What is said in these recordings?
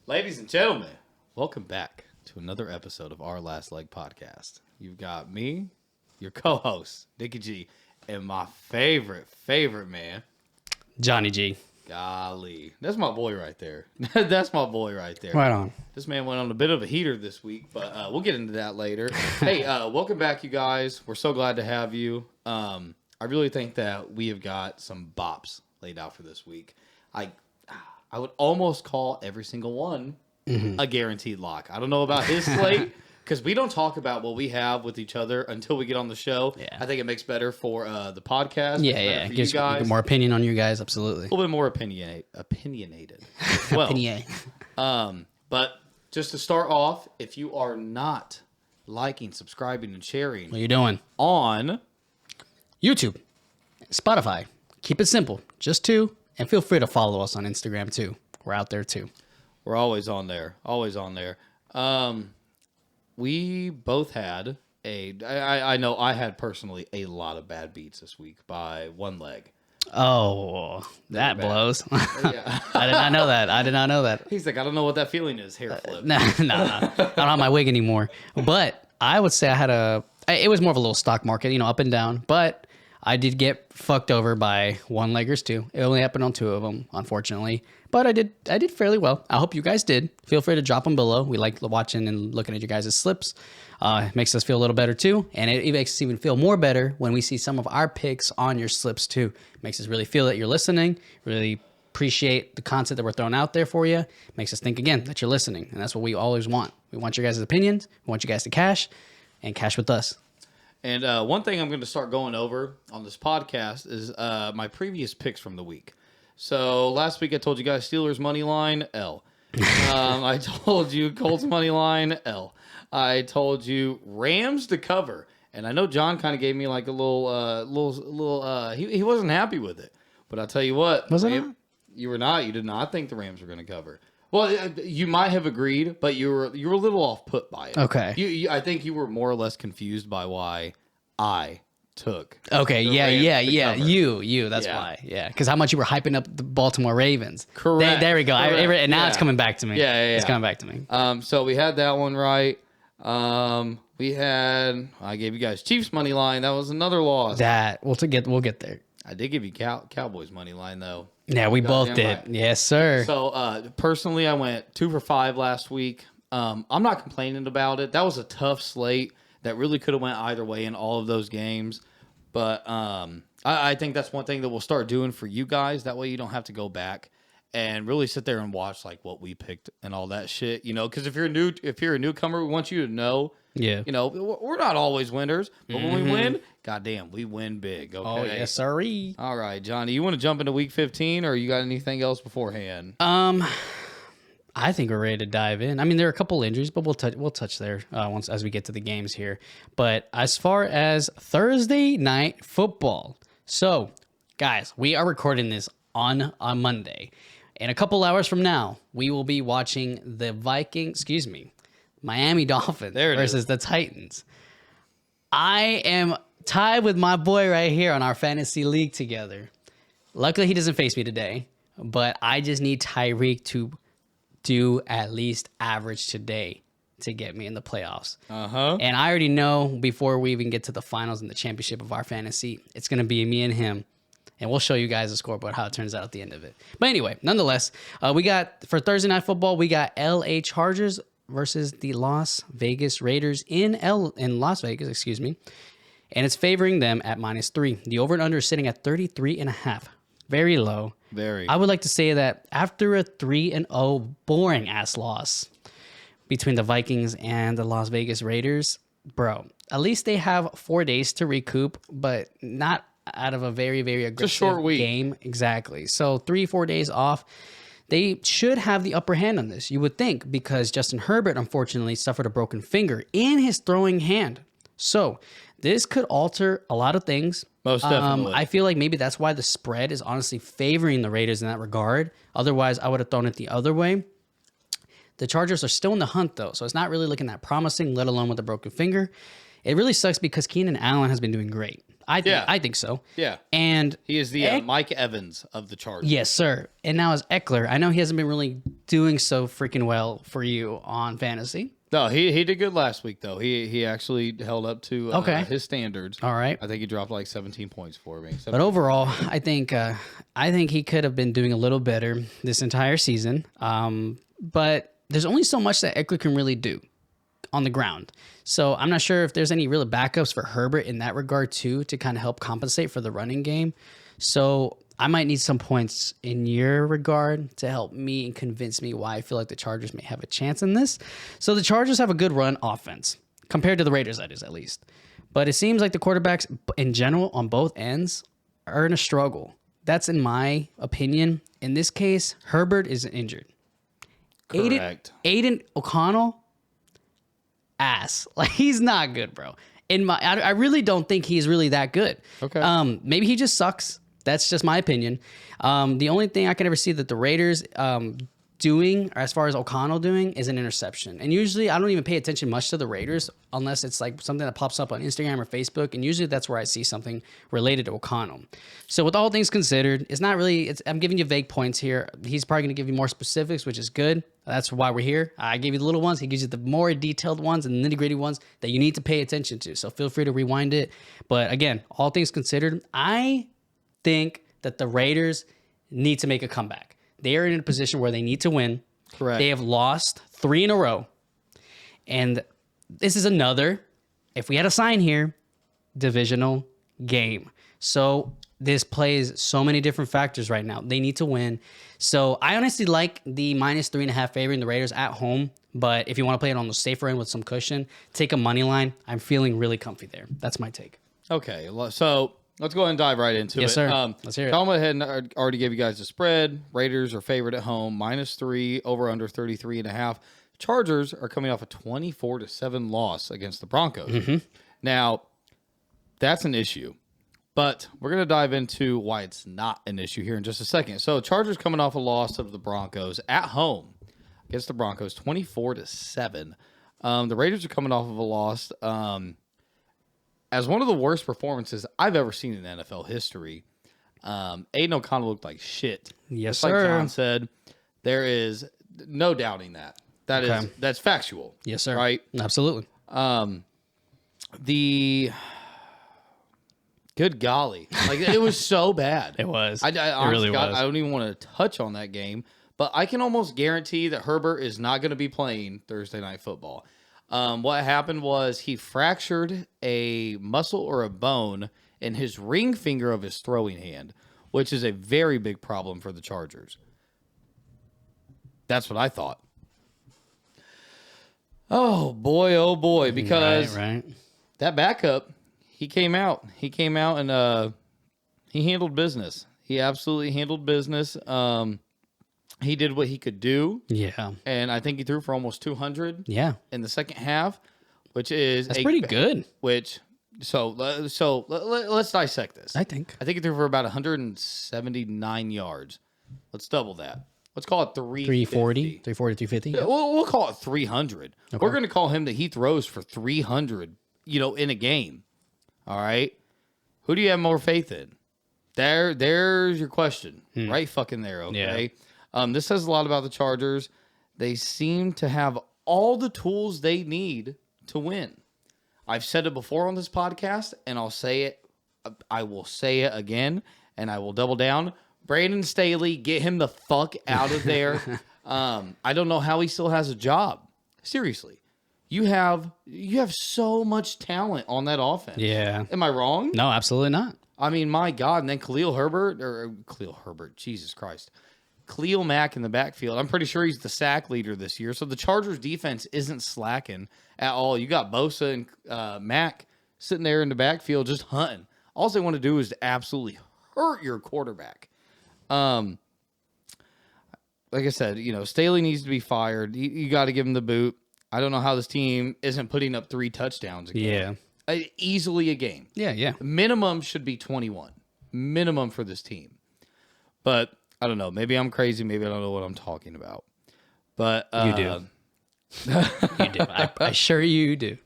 Ladies and gentlemen, welcome back to another episode of Our Last Leg Podcast. You've got me, your co-host, Nicky G, and my favorite man, Jonny G. Golly. That's my boy right there. That's my boy right there. Right on. This man went on a bit of a heater this week, but we'll get into that later. Hey, welcome back, you guys. We're so glad to have you. I really think that we have got some bops laid out for this week. I would almost call every single one a guaranteed lock. I don't know about his slate because we don't talk about what we have with each other until we get on the show. Yeah. I think it makes better for the podcast. Yeah. It gives you guys more opinion on you guys. Absolutely. A little bit more opinionated. Well, but just to start off, if you are not liking, subscribing, and sharing, what are you doing on YouTube, Spotify? Keep it simple. Just two. And feel free to follow us on Instagram, too. We're out there, too. We're always on there. Always on there. We both had I know I had personally a lot of bad beats this week by one leg. Oh, that blows. Yeah. I did not know that. He's like, I don't know what that feeling is. Hair flip. No. I don't have my wig anymore. But I would say it was more of a little stock market, up and down. But I did get fucked over by one-leggers too. It only happened on two of them, unfortunately. But I did fairly well. I hope you guys did. Feel free to drop them below. We like watching and looking at your guys' slips. It makes us feel a little better too. And it makes us even feel more better when we see some of our picks on your slips too. It makes us really feel that you're listening, really appreciate the content that we're throwing out there for you. It makes us think again that you're listening. And that's what we always want. We want your guys' opinions. We want you guys to cash and cash with us. And one thing I'm going to start going over on this podcast is my previous picks from the week. So last week I told you guys Steelers money line, L. I told you Colts money line, L. I told you Rams to cover. And I know John kind of gave me like a little he wasn't happy with it. But I'll tell you what. Was it? You were not. You did not think the Rams were going to cover. Well, you might have agreed, but you were a little off put by it. Okay. I think you were more or less confused by why I took. Okay. Yeah. You. That's why. Yeah. Because how much you were hyping up the Baltimore Ravens. Correct. There we go. And now it's coming back to me. Yeah. It's coming back to me. So we had that one right. I gave you guys Chiefs money line. That was another loss. We'll get there. I did give you Cowboys money line though. Yeah, we both did. Right. Yes, sir. So, personally, I went 2 for 5 last week. I'm not complaining about it. That was a tough slate that really could have went either way in all of those games. But I think that's one thing that we'll start doing for you guys. That way you don't have to go back and really sit there and watch like what we picked and all that shit. Because if you're a newcomer, we want you to know. Yeah. We're not always winners, but when we win, goddamn, we win big. Okay. Oh yes, sirree. All right, Johnny, you want to jump into week 15, or you got anything else beforehand? I think we're ready to dive in. I mean, there are a couple injuries, but we'll touch there once as we get to the games here. But as far as Thursday night football, so guys, we are recording this on Monday. In a couple hours from now, we will be watching the Miami Dolphins versus the Titans. I am tied with my boy right here on our fantasy league together. Luckily, he doesn't face me today, but I just need Tyreek to do at least average today to get me in the playoffs. And I already know before we even get to the finals and the championship of our fantasy, it's going to be me and him. And we'll show you guys the scoreboard, how it turns out at the end of it. But anyway, nonetheless, for Thursday Night Football, we got LA Chargers versus the Las Vegas Raiders in Las Vegas, and it's favoring them at -3. The over and under is sitting at 33.5. Very low. Very. I would like to say that after a 3-0 boring ass loss between the Vikings and the Las Vegas Raiders, bro, at least they have 4 days to recoup, but not out of a very, very aggressive short week. Game. Exactly. So 3-4 days off. They should have the upper hand on this, you would think, because Justin Herbert, unfortunately, suffered a broken finger in his throwing hand. So this could alter a lot of things. Most definitely. I feel like maybe that's why the spread is honestly favoring the Raiders in that regard. Otherwise, I would have thrown it the other way. The Chargers are still in the hunt, though, so it's not really looking that promising, let alone with a broken finger. It really sucks because Keenan Allen has been doing great. I think so. Yeah. And He is the Mike Evans of the Chargers. yes, sir. And now as Eckler, I know he hasn't been really doing so freaking well for you on fantasy. No, he did good last week, though. He actually held up to his standards. All right. I think he dropped like 17 points for me. But overall, I think he could have been doing a little better this entire season. But there's only so much that Eckler can really do on the ground. So I'm not sure if there's any real backups for Herbert in that regard too, to kind of help compensate for the running game. So I might need some points in your regard to help me and convince me why I feel like the Chargers may have a chance in this. So the Chargers have a good run offense compared to the Raiders, that is, at least. But it seems like the quarterbacks in general on both ends are in a struggle. That's in my opinion. In this case, Herbert is injured. Correct. Aiden O'Connell, ass. Like, he's not good, bro. I really don't think he's really that good. Okay. Maybe he just sucks. That's just my opinion. The only thing I can ever see that the Raiders doing, or as far as O'Connell doing, is an interception. And usually I don't even pay attention much to the Raiders unless it's like something that pops up on Instagram or Facebook. And usually that's where I see something related to O'Connell. So with all things considered, it's not really, I'm giving you vague points here. He's probably going to give you more specifics, which is good. That's why we're here. I gave you the little ones. He gives you the more detailed ones and the nitty gritty ones that you need to pay attention to. So feel free to rewind it. But again, all things considered, I think that the Raiders need to make a comeback. They are in a position where they need to win. Correct. They have lost 3 in a row. And this is another, if we had a sign here, divisional game. So this plays so many different factors right now. They need to win. So I honestly like the -3.5 favoring the Raiders at home. But if you want to play it on the safer end with some cushion, take a money line. I'm feeling really comfy there. That's my take. Okay. So let's go ahead and dive right into it. Yes, sir. Let's hear it. Colin went ahead and already gave you guys the spread. Raiders are favored at home, -3, over under 33.5. Chargers are coming off a 24-7 loss against the Broncos. Mm-hmm. Now, that's an issue. But we're going to dive into why it's not an issue here in just a second. So Chargers coming off a loss of the Broncos at home against the Broncos, 24-7. The Raiders are coming off of a loss as one of the worst performances I've ever seen in NFL history. Aiden O'Connell looked like shit. Yes, Just like sir. John said, there is no doubting that. That's factual. Yes, sir. Right? Absolutely. Good golly. Like, it was so bad. It was. I It honestly, really God, was. I don't even want to touch on that game, but I can almost guarantee that Herbert is not going to be playing Thursday Night Football. What happened was he fractured a muscle or a bone in his ring finger of his throwing hand, which is a very big problem for the Chargers. That's what I thought. Oh boy, because Right. that backup, he came out and he handled business. He absolutely handled business. He did what he could do. Yeah. And I think he threw for almost 200 Yeah. in the second half, which is That's pretty good. So let's dissect this. I think. I think he threw for about 179 yards. Let's double that. Let's call it 340, 350. Yeah, we'll call it 300. Okay. We're going to call him that he throws for 300, in a game. All right? Who do you have more faith in? There's your question. Right fucking there, okay? Yeah. This says a lot about the Chargers. They seem to have all the tools they need to win. I've said it before on this podcast, and I'll say it. I will say it again, and I will double down. Brandon Staley, get him the fuck out of there. I don't know how he still has a job. Seriously. You have so much talent on that offense. Yeah. Am I wrong? No, absolutely not. I mean, my God. And then Khalil Herbert, Jesus Christ. Khalil Mack in the backfield. I'm pretty sure he's the sack leader this year. So the Chargers defense isn't slacking at all. You got Bosa and Mack sitting there in the backfield just hunting. All they want to do is to absolutely hurt your quarterback. Like I said, Staley needs to be fired. You got to give him the boot. I don't know how this team isn't putting up 3 touchdowns again. Yeah. Easily a game. Yeah. Minimum should be 21. Minimum for this team. But I don't know. Maybe I'm crazy. Maybe I don't know what I'm talking about. But You do. You do. I assure you do.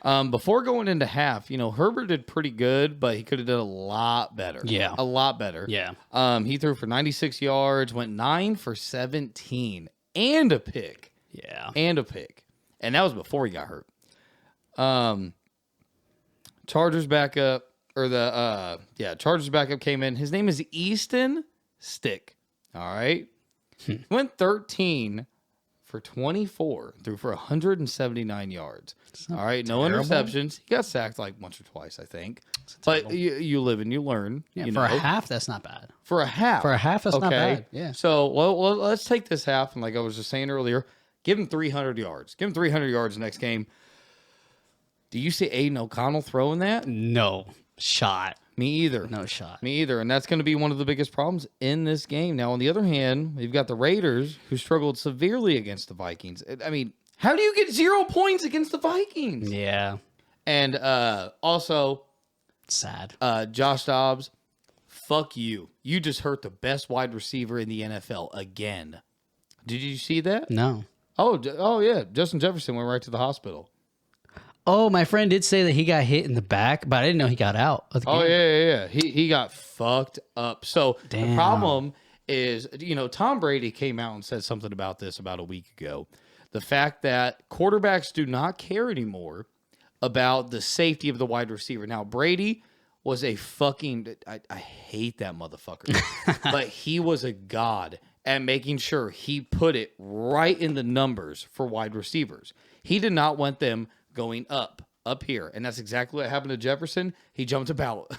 Before going into half, Herbert did pretty good, but he could have done a lot better. Yeah. A lot better. Yeah. He threw for 96 yards, went 9 for 17, and a pick. Yeah. And a pick. And that was before he got hurt. Chargers backup, Chargers backup came in. His name is Easton Stick. All right. Went 13 for 24, threw for 179 yards. All right, no interceptions. He got sacked like once or twice, I think. But you live and you learn. Yeah, for a half, that's not bad. For a half. For a half, that's not bad. Yeah. So, let's take this half, and like I was just saying earlier, give him 300 yards. Give him 300 yards next game. Do you see Aiden O'Connell throwing that? No shot. Me either. No shot. Me either. And that's going to be one of the biggest problems in this game. Now, on the other hand, we've got the Raiders, who struggled severely against the Vikings. I mean, how do you get 0 points against the Vikings? Yeah. And also, sad. Josh Dobbs, fuck you. You just hurt the best wide receiver in the NFL again. Did you see that? No. Oh yeah. Justin Jefferson went right to the hospital. Oh, my friend did say that he got hit in the back, but I didn't know he got out of the game. Oh, yeah. He got fucked up. So the problem is, Tom Brady came out and said something about this about a week ago. The fact that quarterbacks do not care anymore about the safety of the wide receiver. Now, Brady was a fucking, I hate that motherfucker, but he was a god at making sure he put it right in the numbers for wide receivers. He did not want them going up here. And that's exactly what happened to Jefferson. He jumped about,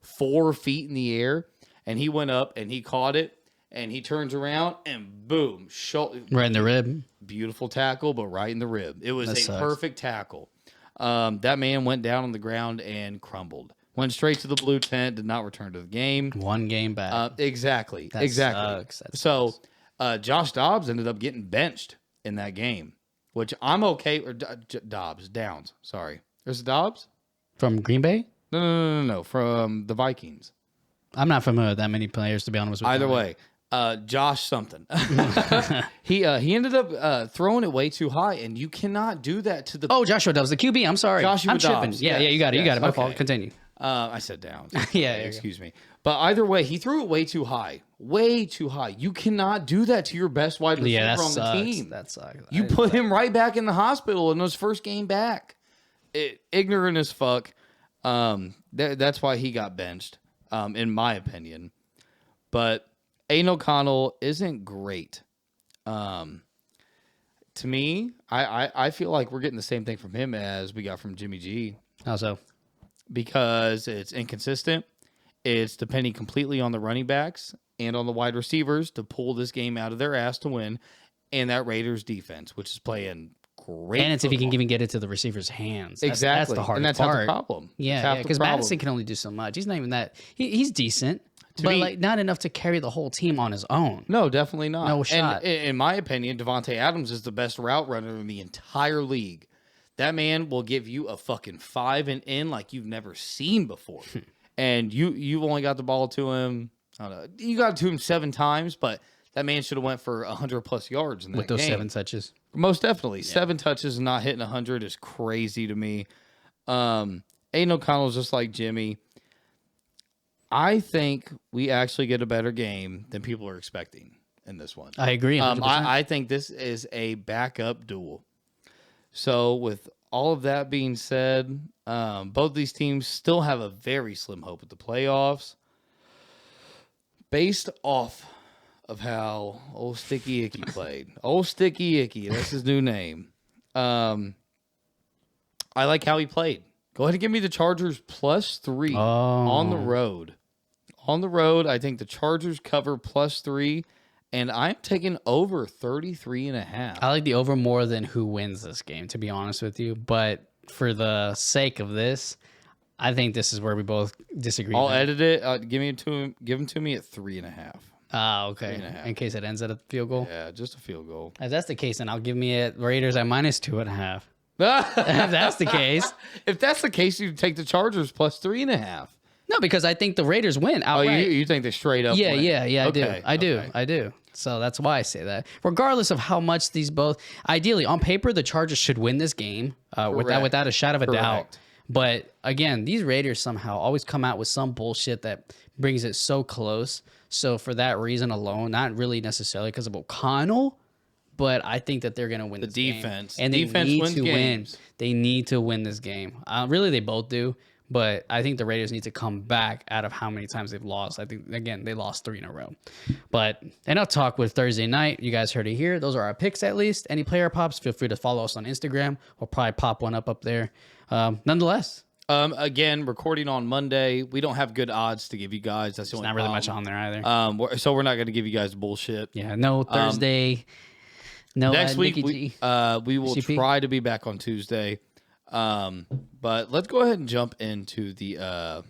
4 feet in the air, and he went up and he caught it, and he turns around and boom, right in the rib. Beautiful tackle, but right in the rib. It was That perfect tackle. That man went down on the ground and crumbled. Went straight to the blue tent, did not return to the game. 1 game back. Exactly. That sucks. That So Josh Dobbs ended up getting benched in that game, which I'm okay. Or Downs. Sorry. There's Dobbs? From Green Bay? No. From the Vikings. I'm not familiar with that many players, to be honest with you. Either way, Josh something. He ended up throwing it way too high, and you cannot do that to the... Oh, Joshua Dobbs, the QB. I'm sorry. Joshua I'm tripping. Dobbs. Yeah, Yes, you got it. You got it. My okay. fault. Continue. I said Downs. Yeah, excuse me. But either way, he threw it way too high. Way too high. You cannot do that to your best wide receiver on the team. That sucks. You put him right back in the hospital in his first game back. Ignorant as fuck. That's why he got benched, in my opinion. But Aiden O'Connell isn't great. To me, I feel like we're getting the same thing from him as we got from Jimmy G. How so? Because it's inconsistent. It's depending completely on the running backs and on the wide receivers to pull this game out of their ass to win, and that Raiders defense, which is playing great. And it's football. if he can even get it to the receiver's hands. Exactly. That's the hard and that's part. half the problem. Yeah, because Madison can only do so much. He's not even that. He's decent, but like not enough to carry the whole team on his own. No, definitely not. No shot. And in my opinion, Devontae Adams is the best route runner in the entire league. That man will give you a fucking 5 and in like you've never seen before. And you've only got the ball to him. I don't know. You got it to him 7 times, but that man should have went for 100+ yards in that with those game. 7 touches. Most definitely. 7 touches and not hitting 100 is crazy to me. Aiden O'Connell's just like Jimmy. I think we actually get a better game than people are expecting in this one. I agree. I think this is a backup duel. So with all of that being said, both these teams still have a very slim hope at the playoffs. Based off of how old Sticky Icky played. Old Sticky Icky, that's his new name. I like how he played. Go ahead and give me the Chargers +3 on the road. On the road, I think the Chargers cover +3. And I'm taking over 33.5. I like the over more than who wins this game, to be honest with you. But for the sake of this, I think this is where we both disagree. I'll edit it. Give them to me at 3.5. Okay. In case it ends at a field goal. Yeah, just a field goal. If that's the case, then I'll give me it Raiders at -2.5. If that's the case. If that's the case, you take the Chargers +3.5. No, because I think the Raiders win Oh, outright. you think they straight up Yeah, win? yeah, Okay, I do. okay. I do. So that's why I say that. Regardless of how much these both, ideally on paper, the Chargers should win this game without a shadow of a doubt. Correct. But again, these Raiders somehow always come out with some bullshit that brings it so close. So for that reason alone, not really necessarily because of O'Connell, but I think that they're going to win this defense. game. And they Defense need wins to games. win. They need to win this game. Really, they both do. But I think the Raiders need to come back out of how many times they've lost. I think, again, they lost 3 in a row. But enough talk with Thursday night. You guys heard it here. Those are our picks, at least. Any player pops, feel free to follow us on Instagram. We'll probably pop one up there. Nonetheless, Again, recording on Monday. We don't have good odds to give you guys. That's the only not really much problem. on there either. So we're not going to give you guys bullshit. Yeah, no Thursday. No Next week, Nicky G. we will SCP. try to be back on Tuesday. But let's go ahead and jump into the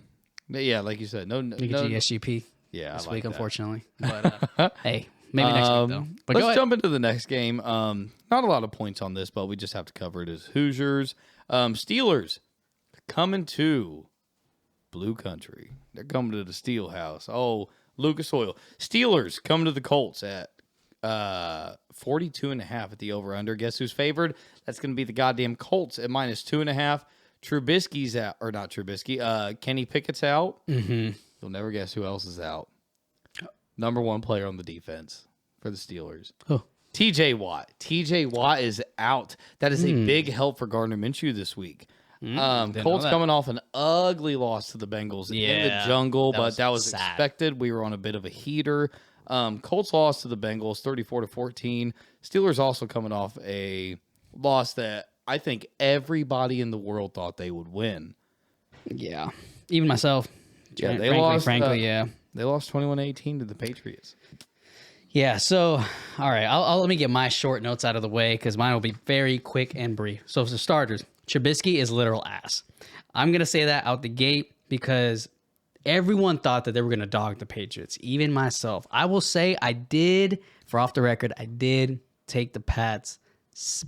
like you said, Nicky G SGP. Yeah, this I like week, that. unfortunately. But hey, maybe next week though. But go Let's ahead. jump into the next game. Not a lot of points on this, but we just have to cover it as Hoosiers. Steelers coming to Blue Country. They're coming to the Steel House. Oh, Lucas Oil. Steelers coming to the Colts at 42.5 at the over-under. Guess who's favored? That's going to be the goddamn Colts at -2.5. Trubisky's out, or not Trubisky. Kenny Pickett's out. Mm-hmm. You'll never guess who else is out. Number 1 player on the defense for the Steelers. Oh. TJ Watt. TJ Watt is out. That is a big help for Gardner Minshew this week. Colts that. coming off an ugly loss to the Bengals in the Yeah, jungle, that but was that was sad. expected. We were on a bit of a heater. Colts lost to the Bengals 34-14. Steelers also coming off a loss that I think everybody in the world thought they would win. Yeah, even myself. Yeah, they frankly, lost. Frankly, yeah. They lost 21-18 to the Patriots. Yeah, so, all right, I'll let me get my short notes out of the way because mine will be very quick and brief. So, for starters, Trubisky is literal ass. I'm going to say that out the gate because everyone thought that they were going to dog the Patriots, even myself. I will say I did, for off the record, I did take the Pats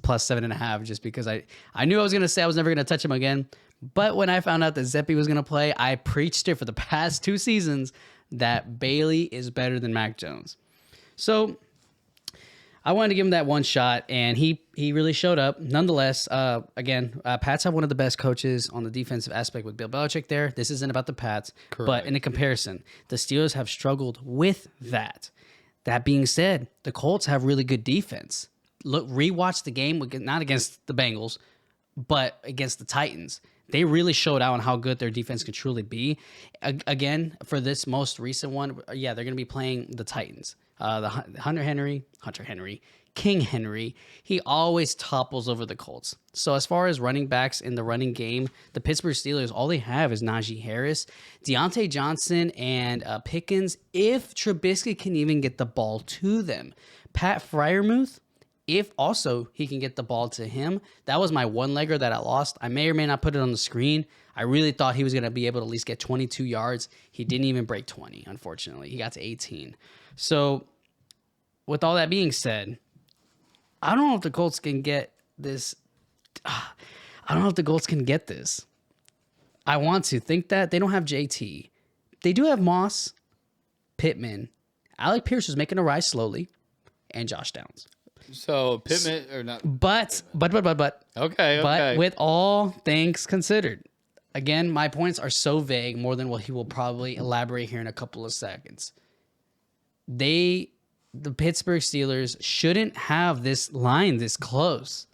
plus 7.5 just because I knew I was going to say I was never going to touch them again. But when I found out that Zeppi was going to play, I preached it for the past 2 seasons that Bailey is better than Mac Jones. So I wanted to give him that one shot, and he really showed up. Nonetheless, Pats have one of the best coaches on the defensive aspect with Bill Belichick there. This isn't about the Pats, but in a comparison, the Steelers have struggled with that. That being said, the Colts have really good defense. Look, rewatch the game, not against the Bengals, but against the Titans. They really showed out on how good their defense could truly be. Again, for this most recent one, yeah, they're going to be playing the Titans. King Henry, he always topples over the Colts. So as far as running backs in the running game, the Pittsburgh Steelers, all they have is Najee Harris, Deontay Johnson, and Pickens, if Trubisky can even get the ball to them. Pat Freiermuth, if also he can get the ball to him. That was my one-legger that I lost. I may or may not put it on the screen. I really thought he was going to be able to at least get 22 yards. He didn't even break 20, unfortunately. He got to 18. So with all that being said, I don't know if the Colts can get this. I don't know if the Colts can get this. I want to think that they don't have JT. They do have Moss, Pittman, Alec Pierce is making a rise slowly, and Josh Downs. So Pittman or not? But Okay. But with all things considered, again, my points are so vague, more than what he will probably elaborate here in a couple of seconds. The Pittsburgh Steelers shouldn't have this line this close.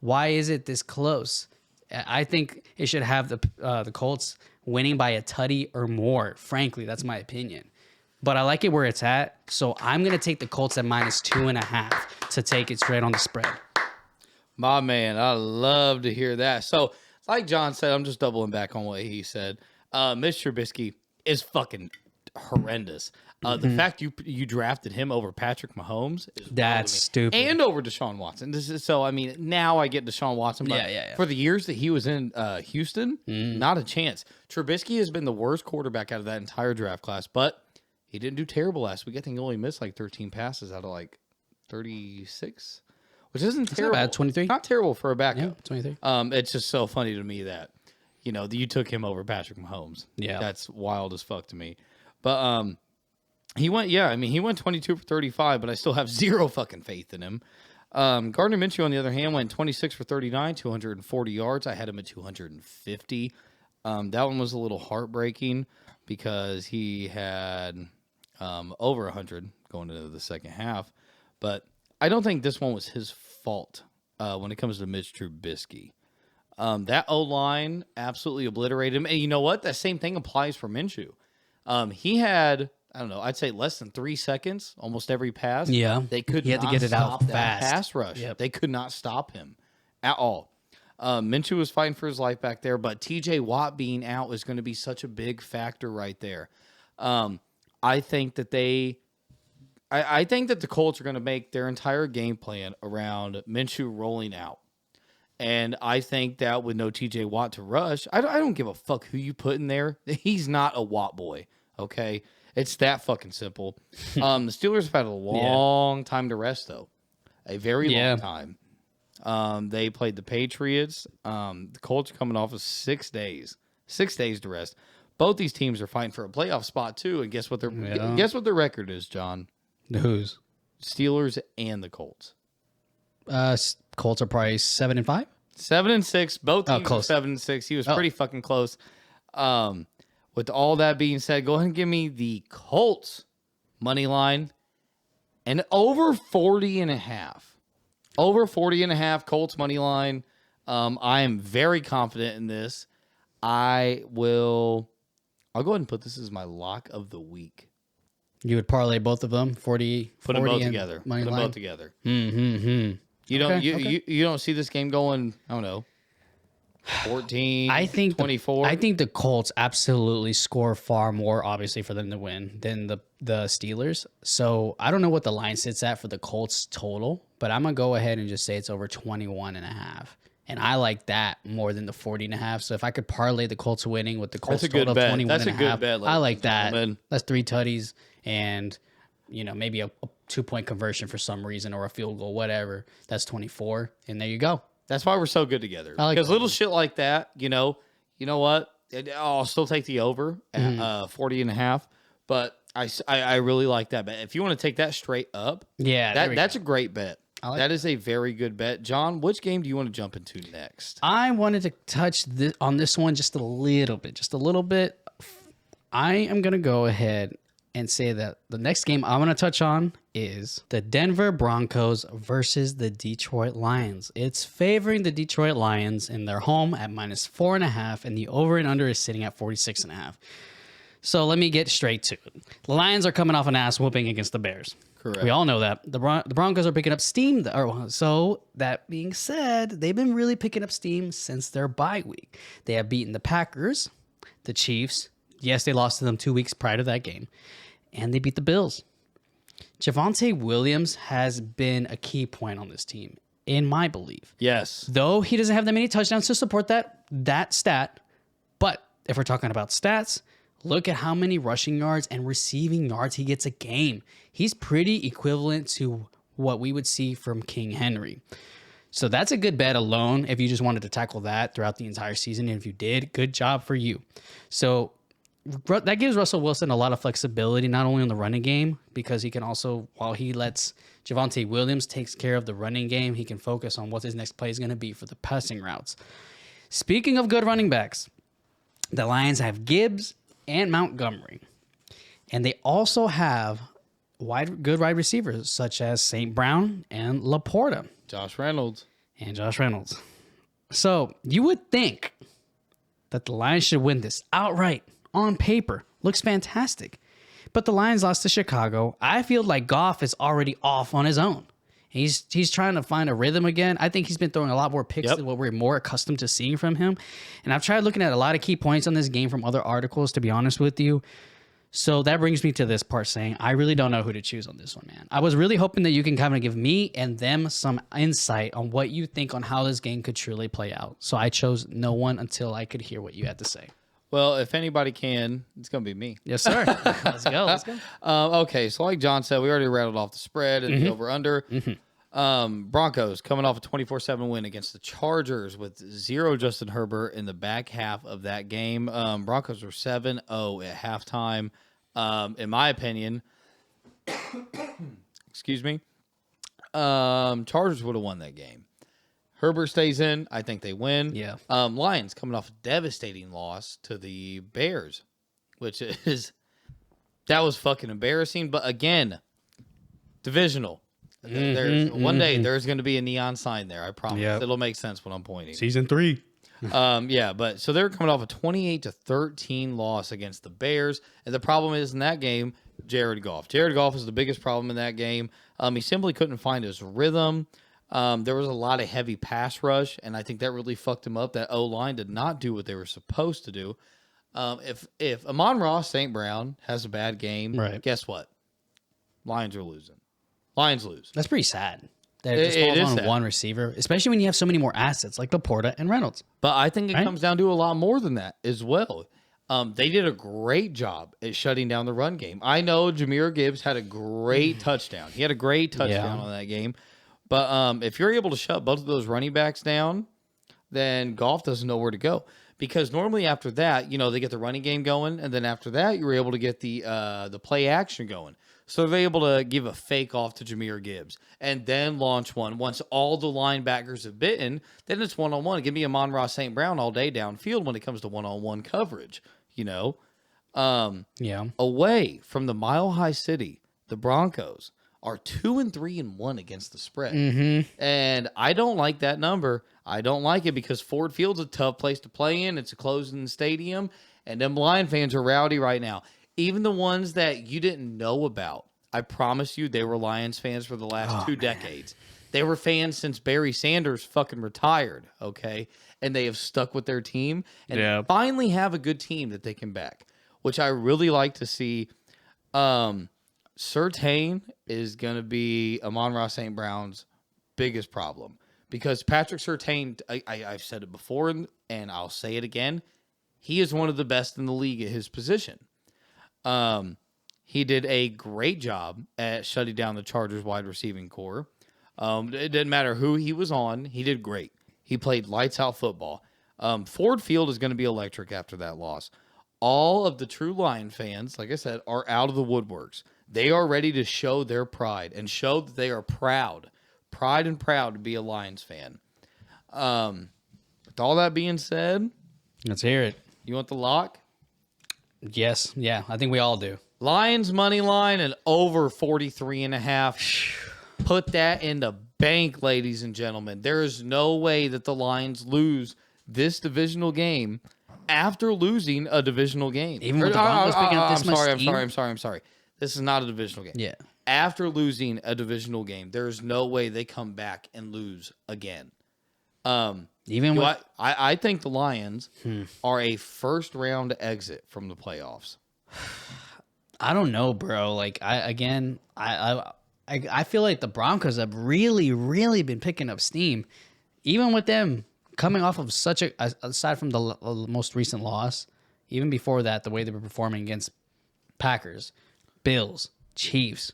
Why is it this close? I think it should have the Colts winning by a tutty or more. Frankly, that's my opinion. But I like it where it's at, so I'm going to take the Colts at -2.5 to take it straight on the spread. My man, I love to hear that. So, like John said, I'm just doubling back on what he said. Mitch Trubisky is fucking horrendous. The fact you drafted him over Patrick Mahomes is That's stupid. and over Deshaun Watson. This is so. I mean, now I get Deshaun Watson, but Yeah. for the years that he was in Houston, not a chance. Trubisky has been the worst quarterback out of that entire draft class, but he didn't do terrible last week. I think he only missed like 13 passes out of like 36, which isn't terrible. Not bad. 23? Not terrible for a backup. Yeah, 23. It's just so funny to me that you took him over Patrick Mahomes. Yeah. That's wild as fuck to me. But he went 22 for 35, but I still have zero fucking faith in him. Gardner Minshew, on the other hand, went 26 for 39, 240 yards. I had him at 250. That one was a little heartbreaking because he had over 100 going into the second half. But I don't think this one was his fault when it comes to Mitch Trubisky. That O-line absolutely obliterated him. And you know what? That same thing applies for Minshew. He had, I don't know, I'd say less than 3 seconds almost every pass. Yeah. They could He had to not get it out stop that fast. pass rush. Yep. They could not stop him at all. Minshew was fighting for his life back there, but TJ Watt being out is going to be such a big factor right there. I think that the Colts are going to make their entire game plan around Minshew rolling out. And I think that with no TJ Watt to rush, I don't give a fuck who you put in there. He's not a Watt boy, okay? It's that fucking simple. The Steelers have had a long time to rest, though. A very long time. They played the Patriots. The Colts are coming off of 6 days. 6 days to rest. Both these teams are fighting for a playoff spot, too. And guess what their record is, John? Whose? Steelers and the Colts. Colts are probably 7-5. 7-6. Both teams close. are 7-6. He was pretty fucking close. With all that being said, go ahead and give me the Colts money line and over 40.5. Over 40.5 Colts money line. I am very confident in this. I'll go ahead and put this as my lock of the week. You would parlay both of them, 40. Put them both together. Money Put them line? both together. Mm-hmm. You don't see this game going, I don't know, 14, 24? I think the Colts absolutely score far more, obviously, for them to win than the Steelers. So I don't know what the line sits at for the Colts total, but I'm going to go ahead and just say it's over 21.5. And I like that more than the 40.5. So if I could parlay the Colts winning with the Colts total of 21.5, That's a good bet. I like that. That's 3 tutties and maybe a 2-point conversion for some reason or a field goal, whatever. That's 24. And there you go. That's why we're so good together. Because little shit like that, you know what? I'll still take the over at 40.5. But I really like that bet. If you want to take that straight up, that's a great bet. That is a very good bet. John, which game do you want to jump into next? I wanted to touch on this one just a little bit. I am going to go ahead and say that the next game I'm going to touch on is the Denver Broncos versus the Detroit Lions. It's favoring the Detroit Lions in their home at -4.5, and the over and under is sitting at 46.5. So let me get straight to it. The Lions are coming off an ass whooping against the Bears. Correct. We all know that. The Broncos are picking up steam. So that being said, they've been really picking up steam since their bye week. They have beaten the Packers, the Chiefs. Yes, they lost to them 2 weeks prior to that game. And they beat the Bills. Javonte Williams has been a key point on this team, in my belief. Yes. Though he doesn't have that many touchdowns to support that stat. But if we're talking about stats, look at how many rushing yards and receiving yards he gets a game. He's pretty equivalent to what we would see from King Henry. So that's a good bet alone if you just wanted to tackle that throughout the entire season. And if you did, good job for you. So that gives Russell Wilson a lot of flexibility, not only on the running game, because he can also, while he lets Javonte Williams takes care of the running game, he can focus on what his next play is going to be for the passing routes. Speaking of good running backs, the Lions have Gibbs and Montgomery. And they also have good wide receivers such as St. Brown and Laporta. Josh Reynolds. So you would think that the Lions should win this outright on paper. Looks fantastic. But the Lions lost to Chicago. I feel like Goff is already off on his own. He's trying to find a rhythm again. I think he's been throwing a lot more picks than what we're more accustomed to seeing from him. And I've tried looking at a lot of key points on this game from other articles, to be honest with you. So that brings me to this part saying, I really don't know who to choose on this one, man. I was really hoping that you can kind of give me and them some insight on what you think on how this game could truly play out. So I chose no one until I could hear what you had to say. Well, if anybody can, it's going to be me. Yes, sir. Let's go. Okay, so like John said, we already rattled off the spread and the over-under. Broncos coming off a 24-7 win against the Chargers with 0 Justin Herbert in the back half of that game. Broncos were 7-0 at halftime. In my opinion, excuse me, Chargers would have won that game. Herbert stays in. I think they win. Yeah. Lions coming off a devastating loss to the Bears, that was fucking embarrassing. But again, divisional. One day there's going to be a neon sign there. I promise. Yep. It'll make sense when I'm pointing. Season 3. But so they're coming off a 28-13 loss against the Bears, and the problem is in that game, Jared Goff. Jared Goff is the biggest problem in that game. He simply couldn't find his rhythm. There was a lot of heavy pass rush, and I think that really fucked him up. That O-line did not do what they were supposed to do. If Amon-Ra St. Brown has a bad game, guess what? Lions are losing. Lions lose. That's pretty sad. That it just falls on sad. One receiver, especially when you have so many more assets like Laporta and Reynolds. But I think it comes down to a lot more than that as well. They did a great job at shutting down the run game. I know Jahmyr Gibbs had a great touchdown. He had a great touchdown on that game. But if you're able to shut both of those running backs down, then Goff doesn't know where to go. Because normally after that, they get the running game going, and then after that, you're able to get the play action going. So they're able to give a fake off to Jahmyr Gibbs and then launch one. Once all the linebackers have bitten, then it's one-on-one. Give me Amon-Ra St. Brown all day downfield when it comes to one-on-one coverage, Away from the Mile High City, the Broncos are 2-3-1 against the spread. And I don't like that number. I don't like it because Ford Field's a tough place to play in. It's a closing stadium, and them Lion fans are rowdy right now. Even the ones that you didn't know about, I promise you they were Lions fans for the last 2 decades. They were fans since Barry Sanders fucking retired, okay? And they have stuck with their team and finally have a good team that they can back, which I really like to see. Surtain is going to be Amon-Ra St. Brown's biggest problem because Patrick Surtain, I've said it before and I'll say it again, he is one of the best in the league at his position. He did a great job at shutting down the Chargers wide receiving core. It didn't matter who he was on. He did great. He played lights out football. Ford Field is going to be electric after that loss. All of the true Lion fans, like I said, are out of the woodworks. They are ready to show their pride and show that they are proud to be a Lions fan. With all that being said, let's hear it. You want the lock? Yes. Yeah, I think we all do. Lions money line and over 43.5. Put that in the bank, ladies and gentlemen. There is no way that the Lions lose this divisional game after losing a divisional game. Even with the Broncos picking up this much I'm sorry. This is not a divisional game. Yeah. After losing a divisional game, there is no way they come back and lose again. I think the Lions are a first-round exit from the playoffs. I don't know, bro. Like I feel like the Broncos have really, really been picking up steam, even with them coming off of such aside from the most recent loss, even before that, the way they were performing against Packers, Bills, Chiefs,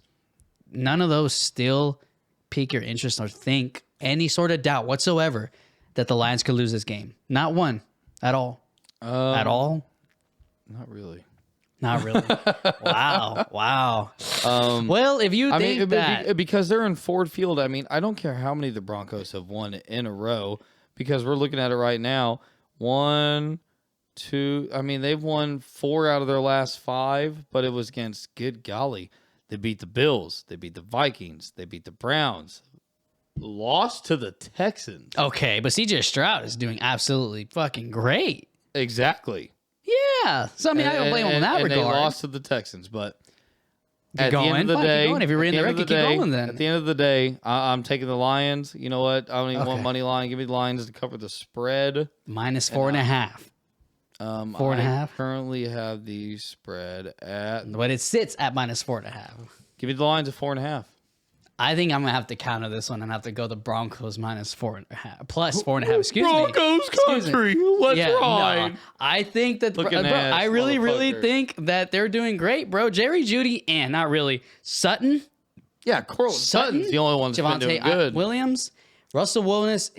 none of those still pique your interest or think any sort of doubt whatsoever that the Lions could lose this game. Not one at all. At all? Not really. Not really. Wow. Well, if you think that... Because they're in Ford Field, I don't care how many the Broncos have won in a row, because we're looking at it right now. 1, 2... they've won 4 out of their last 5, but it was against, good golly, they beat the Bills, they beat the Vikings, they beat the Browns, lost to the Texans. Okay, but CJ Stroud is doing absolutely fucking great. Exactly. Yeah. So, I don't blame him in that regard. They lost to the Texans, but at the end of the day... If you're reading the record, keep going then. At the end of the day, I'm taking the Lions. You know what? I don't even want money line. Give me the Lions to cover the spread. Minus 4.5. 4.5? I currently have the spread at... But it sits at minus 4.5. Give me the Lions at 4.5. I think I'm going to have to counter this one and have to go the Broncos minus 4.5. Plus 4.5, excuse me. Broncos country. Let's ride. No, I think that... I really think that they're doing great, bro. Jerry Jeudy and not really. Sutton? Yeah, Cortland Sutton's the only one that's been doing good. Williams. Russell Wilson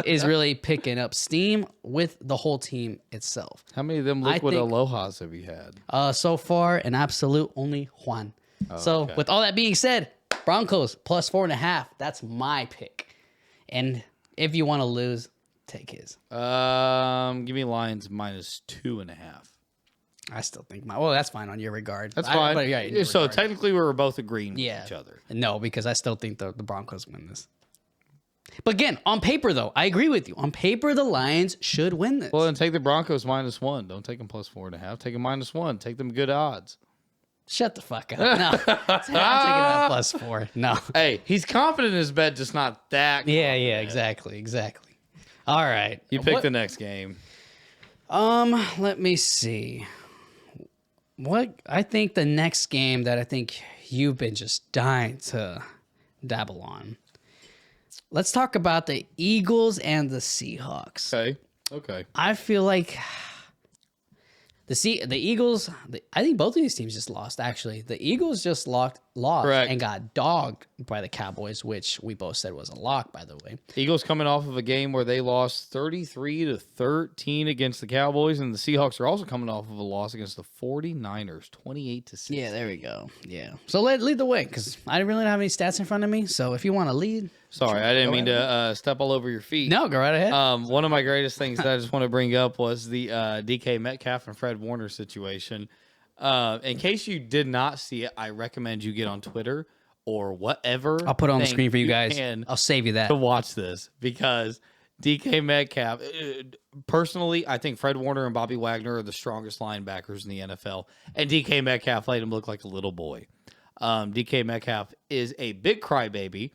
is really picking up steam with the whole team itself. How many of them liquid Alohas have you had? So far, an absolute only Juan. So with all that being said, Broncos plus 4.5. That's my pick. And if you want to lose, take his. Give me Lions minus 2.5. I still think well, that's fine on your regard. That's fine. But yeah, so technically, we were both agreeing with each other. No, because I still think the Broncos win this. But again, on paper, though, I agree with you. On paper, the Lions should win this. Well, then take the Broncos minus 1. Don't take them plus 4.5. Take them minus 1. Take them good odds. Shut the fuck up. No. I'm taking it at plus 4. No. Hey, he's confident in his bet, just not that confident. Yeah, exactly. All right. You pick the next game. Let me see. I think the next game that I think you've been just dying to dabble on. Let's talk about the Eagles and the Seahawks. Okay. I feel like the Eagles, I think both of these teams just lost, actually. The Eagles just lost Correct. and got dogged by the Cowboys, which we both said was a lock, by the way. Eagles coming off of a game where they lost 33-13 against the Cowboys, and the Seahawks are also coming off of a loss against the 49ers, 28-6. Yeah, there we go. Yeah. So lead the way, because I really don't have any stats in front of me. So if you want to lead. Sorry, I didn't mean to step all over your feet. No, go right ahead. One of my greatest things that I just want to bring up was the DK Metcalf and Fred Warner situation. In case you did not see it, I recommend you get on Twitter or whatever. I'll put it on the screen for you guys. I'll save you that. To watch this, because DK Metcalf, personally, I think Fred Warner and Bobby Wagner are the strongest linebackers in the NFL, and DK Metcalf made him look like a little boy. DK Metcalf is a big crybaby.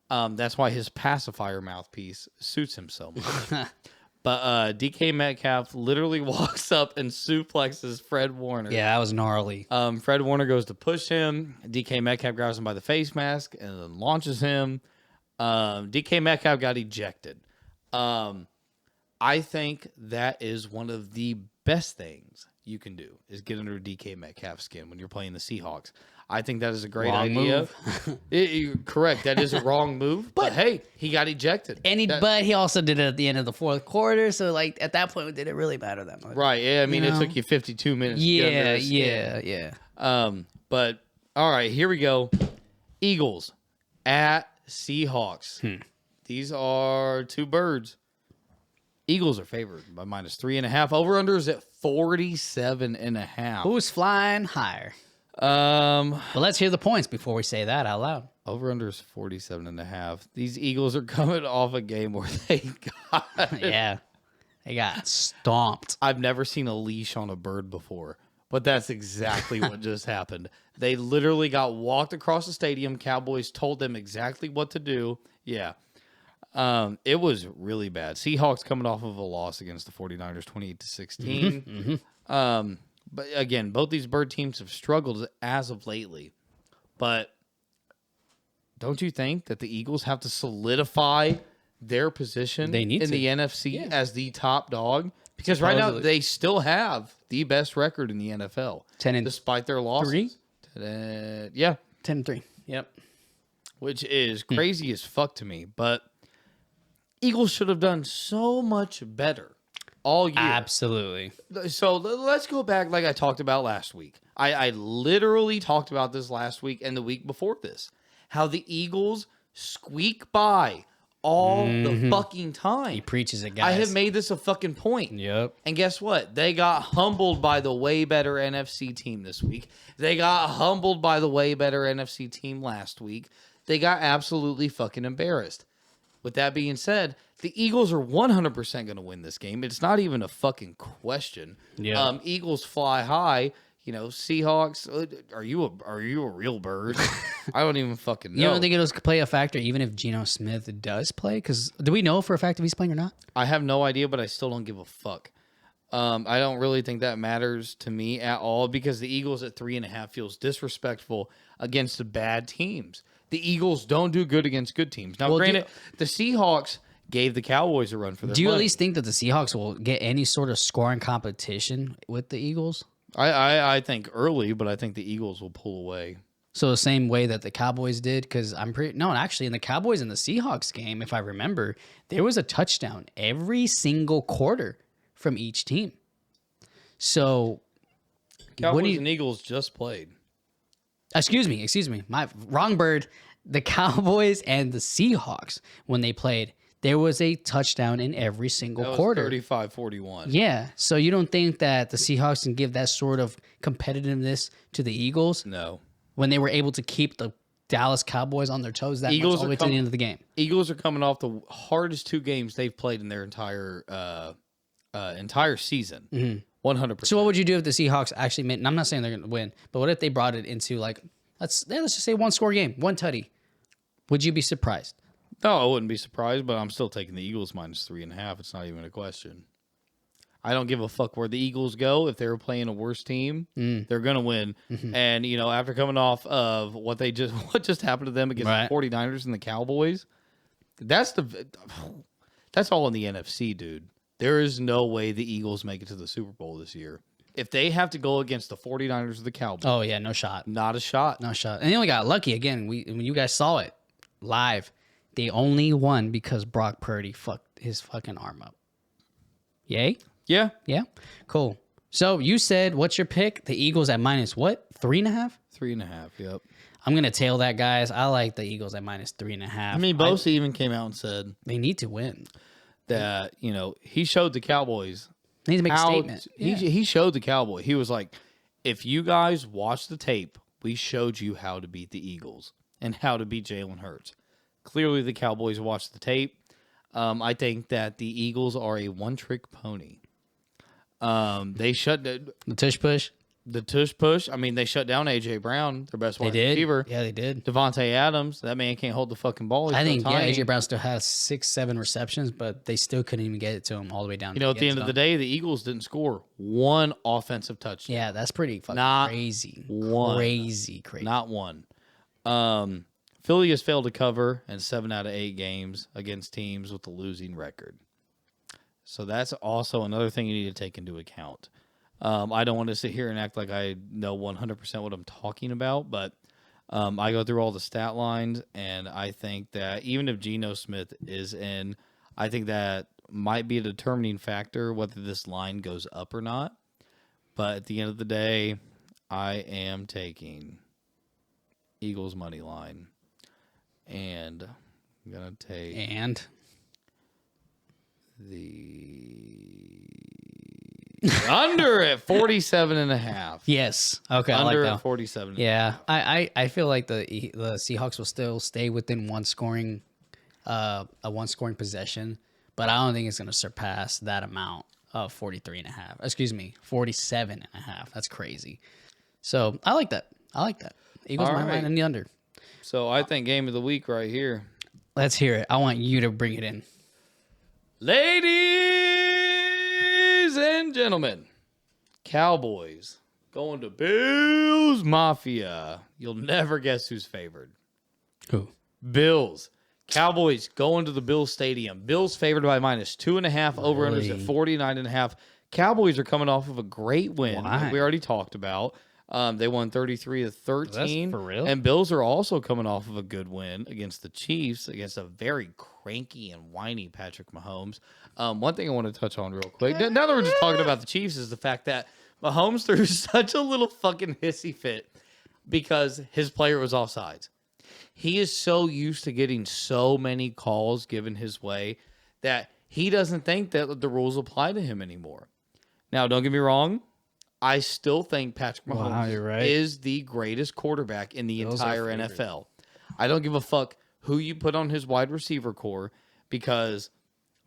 That's why his pacifier mouthpiece suits him so much. But DK Metcalf literally walks up and suplexes Fred Warner. Yeah, that was gnarly. Fred Warner goes to push him. DK Metcalf grabs him by the face mask and then launches him. DK Metcalf got ejected. I think that is one of the best things you can do, is get under DK Metcalf's skin when you're playing the Seahawks. I think that is a great idea. Correct. That is a wrong move. But hey, he got ejected. But he also did it at the end of the fourth quarter. So, like, at that point, did it really matter that much? Right. Yeah. I mean, it took you 52 minutes. Yeah. But all right, here we go. Eagles at Seahawks. These are two birds. Eagles are favored by minus 3.5. Over-under is at 47.5. Who's flying higher? But let's hear the points before we say that out loud. Over-under is 47.5. These Eagles are coming off a game where they got stomped. I've never seen a leash on a bird before, but that's exactly what just happened. They literally got walked across the stadium. Cowboys told them exactly what to do. Yeah. It was really bad. Seahawks coming off of a loss against the 49ers, 28-16. But again, both these bird teams have struggled as of lately. But don't you think that the Eagles have to solidify their position the NFC as the top dog? Because right now they still have the best record in the NFL, despite their losses. 10-3. Yep. Which is crazy as fuck to me. But Eagles should have done so much better all year. Absolutely. So let's go back like I talked about last week. I literally talked about this last week and the week before this. How the Eagles squeak by all the fucking time. He preaches it, guys. I have made this a fucking point. Yep. And guess what? They got humbled by the way better NFC team this week. They got humbled by the way better NFC team last week. They got absolutely fucking embarrassed. With that being said, the Eagles are 100% going to win this game. It's not even a fucking question. Yeah. Eagles fly high. You know, Seahawks. Are you a real bird? I don't even fucking know. You don't think it'll play a factor even if Geno Smith does play? Because do we know for a fact if he's playing or not? I have no idea, but I still don't give a fuck. I don't really think that matters to me at all, because the Eagles at 3.5 feels disrespectful against the bad teams. The Eagles don't do good against good teams. Now, granted, the Seahawks gave the Cowboys a run for their money. Do you at least think that the Seahawks will get any sort of scoring competition with the Eagles? I think early, but I think the Eagles will pull away. So the same way that the Cowboys did, because actually in the Cowboys and the Seahawks game, if I remember, there was a touchdown every single quarter from each team. So Cowboys and Eagles just played. Excuse me. My wrong bird. The Cowboys and the Seahawks, when they played, there was a touchdown in every single quarter. 35-41. Yeah. So you don't think that the Seahawks can give that sort of competitiveness to the Eagles? No. When they were able to keep the Dallas Cowboys on their toes that much all the way to the end of the game. Eagles are coming off the hardest 2 games they've played in their entire season. 100%. So what would you do if the Seahawks actually made? And I'm not saying they're going to win, but what if they brought it into like let's just say 1-score game, 1 tutty? Would you be surprised? No, I wouldn't be surprised, but I'm still taking the Eagles -3.5. It's not even a question. I don't give a fuck where the Eagles go. If they were playing a worse team, they're gonna win. And after coming off of what just happened to them against the 49ers and the Cowboys, that's all in the NFC, dude. There is no way the Eagles make it to the Super Bowl this year. If they have to go against the 49ers or the Cowboys, oh yeah, no shot, not a shot, no shot. And they only got lucky again. When you guys saw it live, they only won because Brock Purdy fucked his fucking arm up. Yay. Yeah. Yeah. Cool. So you said, what's your pick? The Eagles at minus what? 3.5? 3.5. Yep. I'm going to tail that, guys. I like the Eagles at minus 3.5. I mean, Bosa even came out and said they need to win. That, he showed the Cowboys. They need to make a statement. He showed the Cowboy. He was like, if you guys watch the tape, we showed you how to beat the Eagles and how to beat Jalen Hurts. Clearly, the Cowboys watched the tape. I think that the Eagles are a one-trick pony. They shut the tush push. The tush push. I mean, they shut down A.J. Brown, their best wide receiver. Yeah, they did. Devontae Adams, that man can't hold the fucking ball. He's I think, tiny. A.J. Brown still has 6-7 receptions, but they still couldn't even get it to him all the way down. At the end of the day, the Eagles didn't score one offensive touchdown. Yeah, that's pretty fucking crazy. One. Crazy. Not one. Philly has failed to cover in 7 out of 8 games against teams with a losing record. So that's also another thing you need to take into account. I don't want to sit here and act like I know 100% what I'm talking about, but I go through all the stat lines, and I think that even if Geno Smith is in, I think that might be a determining factor whether this line goes up or not. But at the end of the day, I am taking Eagles money line, and I'm going to take the under at 47.5. Yes. Okay. Under I like at 47. Yeah. I feel like the Seahawks will still stay within one scoring possession, but I don't think it's going to surpass that amount of 43.5. Excuse me, 47.5. That's crazy. So I like that. Eagles my line and the under. So I think game of the week right here. Let's hear it. I want you to bring it in. Ladies and gentlemen, Cowboys going to Bills Mafia. You'll never guess who's favored. Who? Bills. Cowboys going to the Bills Stadium. Bills favored by -2.5. Over-unders at 49.5. Cowboys are coming off of a great win that we already talked about. They won 33-13. That's for real? And Bills are also coming off of a good win against the Chiefs, against a very cranky and whiny Patrick Mahomes. One thing I want to touch on real quick, now that we're just talking about the Chiefs, is the fact that Mahomes threw such a little fucking hissy fit because his player was offsides. He is so used to getting so many calls given his way that he doesn't think that the rules apply to him anymore. Now, don't get me wrong. I still think Patrick Mahomes is the greatest quarterback in the entire NFL. I don't give a fuck who you put on his wide receiver core because,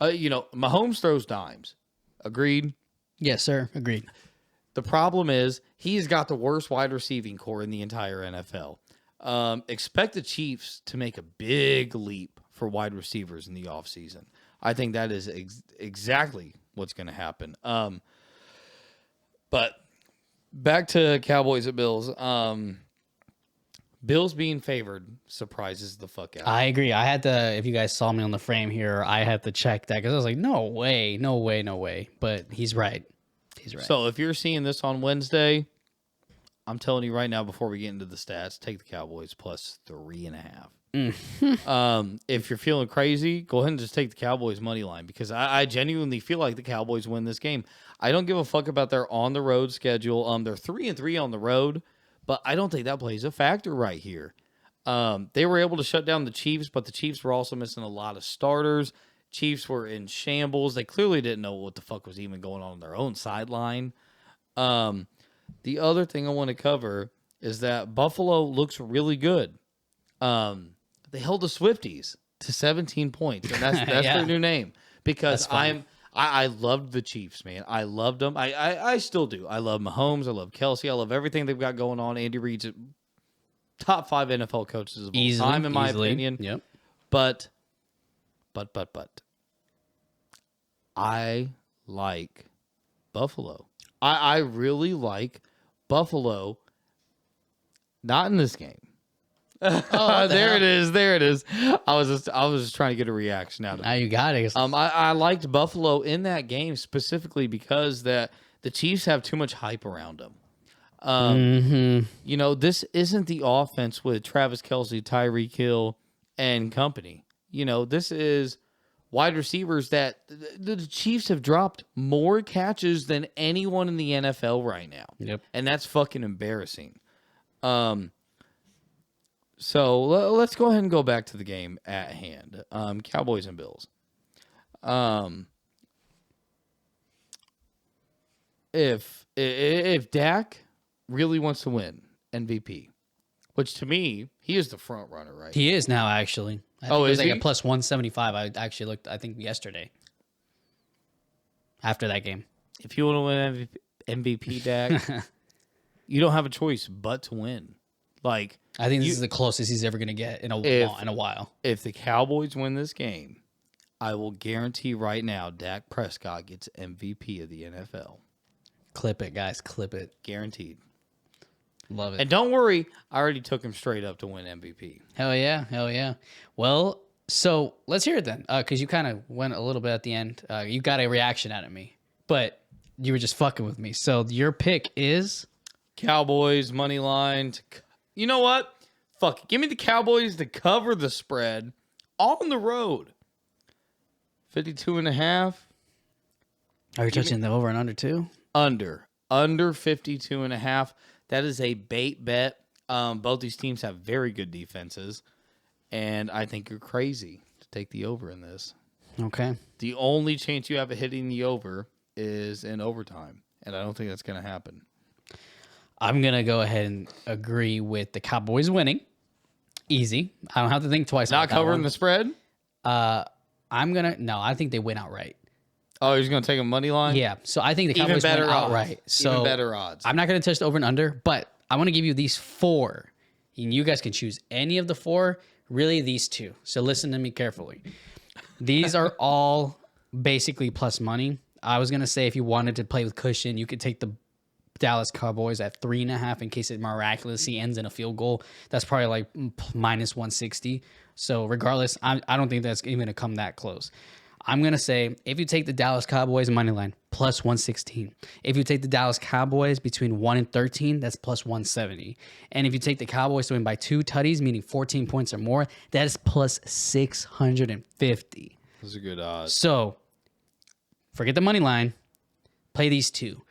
Mahomes throws dimes. Agreed? Yes, sir. Agreed. The problem is he's got the worst wide receiving core in the entire NFL. Expect the Chiefs to make a big leap for wide receivers in the offseason. I think that is exactly what's going to happen. But back to Cowboys at Bills. Bills being favored surprises the fuck out. I agree. I had to, if you guys saw me on the frame here, I had to check that because I was like, no way. But he's right. He's right. So if you're seeing this on Wednesday, I'm telling you right now before we get into the stats, take the Cowboys plus 3.5. If you're feeling crazy, go ahead and just take the Cowboys money line because I genuinely feel like the Cowboys win this game. I don't give a fuck about their on the road schedule. They're 3-3 on the road, but I don't think that plays a factor right here. They were able to shut down the Chiefs, but the Chiefs were also missing a lot of starters. Chiefs were in shambles. They clearly didn't know what the fuck was even going on their own sideline. The other thing I want to cover is that Buffalo looks really good. They held the Swifties to 17 points, and that's Yeah. their new name because I loved the Chiefs, man. I loved them. I still do. I love Mahomes. I love Kelsey. I love everything they've got going on. Andy Reid's top 5 NFL coaches of all time, in my opinion. Yep. But I like Buffalo. I really like Buffalo. Not in this game. There it is. I was just trying to get a reaction out of Now it. you got it. I liked Buffalo in that game specifically because that the Chiefs have too much hype around them. You know, this isn't the offense with Travis Kelce, Tyreek Hill, and company. You know, this is wide receivers that the Chiefs have dropped more catches than anyone in the NFL right now. Yep. And that's fucking embarrassing. So let's go ahead and go back to the game at hand. Cowboys and Bills. If Dak really wants to win MVP, which to me, he is the front runner, right? He is now, actually. I think it was like a plus 175. I actually looked, I think, yesterday. After that game. If you want to win MVP, Dak, you don't have a choice but to win. Like, I think this is the closest he's ever going to get in a while. If the Cowboys win this game, I will guarantee right now Dak Prescott gets MVP of the NFL. Clip it, guys. Clip it. Guaranteed. Love it. And don't worry, I already took him straight up to win MVP. Hell yeah. Hell yeah. Well, so let's hear it then. Because you kind of went a little bit at the end. You got a reaction out of me. But you were just fucking with me. So your pick is? Cowboys, money line. You know what? Fuck it. Give me the Cowboys to cover the spread on the road. 52.5. Are you touching the over and under too? Under 52.5. That is a bait bet. Both these teams have very good defenses, and I think you're crazy to take the over in this. Okay. The only chance you have of hitting the over is in overtime, and I don't think that's going to happen. I'm going to go ahead and agree with the Cowboys winning. Easy. I don't have to think twice. Not covering the spread? I think they win outright. Oh, you're just going to take a money line? Yeah. So I think the Cowboys win outright. So even better odds. I'm not going to touch the over and under, but I want to give you these 4. And you guys can choose any of the 4, really these 2. So listen to me carefully. These are all basically plus money. I was going to say if you wanted to play with cushion, you could take the Dallas Cowboys at 3.5 in case it miraculously ends in a field goal. That's probably like minus 160. So regardless, I don't think that's even going to come that close. I'm going to say if you take the Dallas Cowboys money line, plus 116. If you take the Dallas Cowboys between 1 and 13, that's plus 170. And if you take the Cowboys to win by 2 tutties, meaning 14 points or more, that is plus 650. Those are good odds. So forget the money line. Play these 2.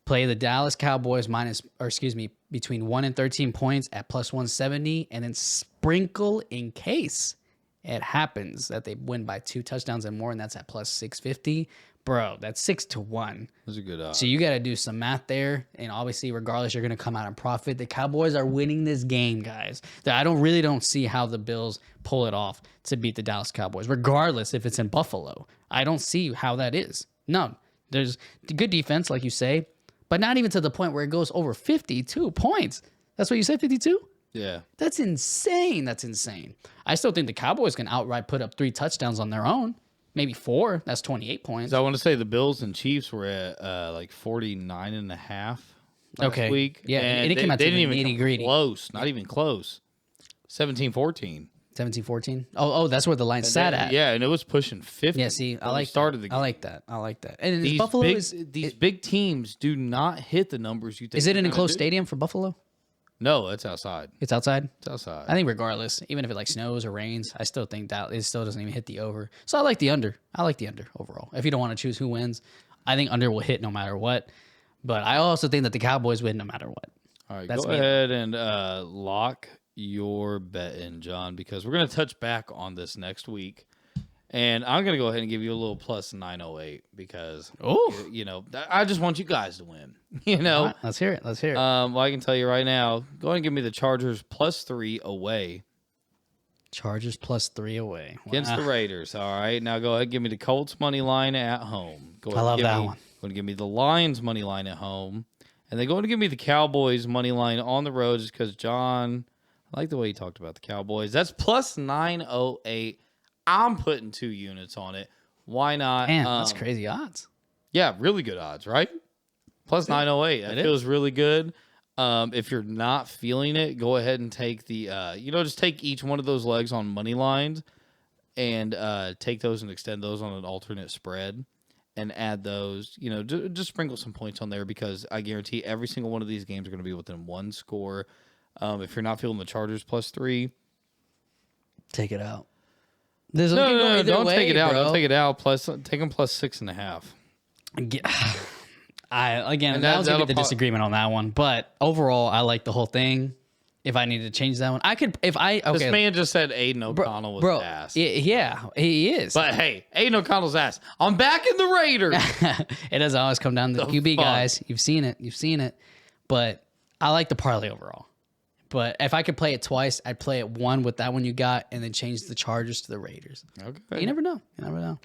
Play the Dallas Cowboys between 1 and 13 points at plus 170, and then sprinkle in case it happens that they win by 2 touchdowns and more, and that's at plus 650. Bro, that's 6-1. Those are good odds. So you got to do some math there, and obviously, regardless, you're going to come out on profit. The Cowboys are winning this game, guys. I don't see how the Bills pull it off to beat the Dallas Cowboys, regardless if it's in Buffalo. I don't see how that is. No, there's good defense, like you say, but not even to the point where it goes over 52 points. That's what you said, 52? Yeah. That's insane. I still think the Cowboys can outright put up 3 touchdowns on their own. Maybe 4. That's 28 points. So I want to say the Bills and Chiefs were at like 49.5 last week. Yeah, and it came out they to didn't the even come nitty-gritty. close. Not even close. 17-14. 17-14. Oh, that's where the line sat at. Yeah, and it was pushing 50. Yeah, see, I when we like started that. the game. I like that. I like that. And These Buffalo big teams do not hit the numbers you think. Is it they're an gonna enclosed do. stadium for Buffalo? No, it's outside. It's outside. It's outside. I think regardless, even if it like snows or rains, I still think that it still doesn't even hit the over. So I like the under. I like the under overall. If you don't want to choose who wins, I think under will hit no matter what. But I also think that the Cowboys win no matter what. All right, That's go me. ahead and lock your bet in, John, because we're going to touch back on this next week. And I'm going to go ahead and give you a little plus 908 because, I just want you guys to win. Right, let's hear it. Let's hear it. Well, I can tell you right now, go ahead and give me the Chargers plus 3 away Chargers plus 3 away. against the Raiders. All right, now go ahead and give me the Colts money line at home. Go ahead I love that one. Go ahead and give me the Lions money line at home. And then go ahead and give me the Cowboys money line on the road just because, John, I like the way you talked about the Cowboys. That's plus 908. I'm putting 2 units on it. Why not? Man, that's crazy odds. Yeah, really good odds, right? Plus 908. That feels really good. If you're not feeling it, go ahead and take the, just take each one of those legs on money lines and take those and extend those on an alternate spread and add those, just sprinkle some points on there because I guarantee every single one of these games are going to be within 1 score. If you're not feeling the Chargers plus 3, take it out. No, don't take it out. Don't take it out. Take them plus 6.5. That was gonna be the disagreement on that one. But overall, I like the whole thing. If I needed to change that one, I could. This man just said Aiden O'Connell was ass. Yeah, he is. But hey, Aiden O'Connell's ass. I'm back in the Raiders. It doesn't always come down to the QB guys. You've seen it. But I like the parlay overall. But if I could play it twice, I'd play it one with that one you got, and then change the Chargers to the Raiders. Okay. You never know.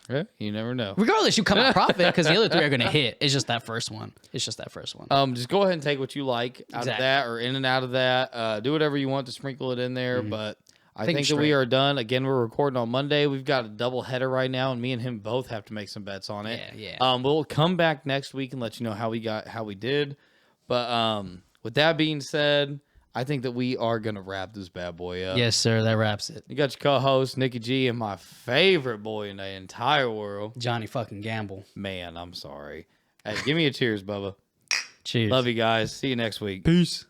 Yeah, you never know. Regardless, you come out profit because the other 3 are going to hit. It's just that first one. Just go ahead and take what you like out of that or in and out of that. Do whatever you want to sprinkle it in there. But I think that we are done. Again, we're recording on Monday. We've got a double header right now, and me and him both have to make some bets on it. Yeah. We'll come back next week and let you know how we did. But with that being said, I think that we are going to wrap this bad boy up. Yes, sir. That wraps it. You got your co-host, Nikki G, and my favorite boy in the entire world, Jonny fucking Gamble. Man, I'm sorry. Hey, give me a cheers, Bubba. Cheers. Love you guys. See you next week. Peace.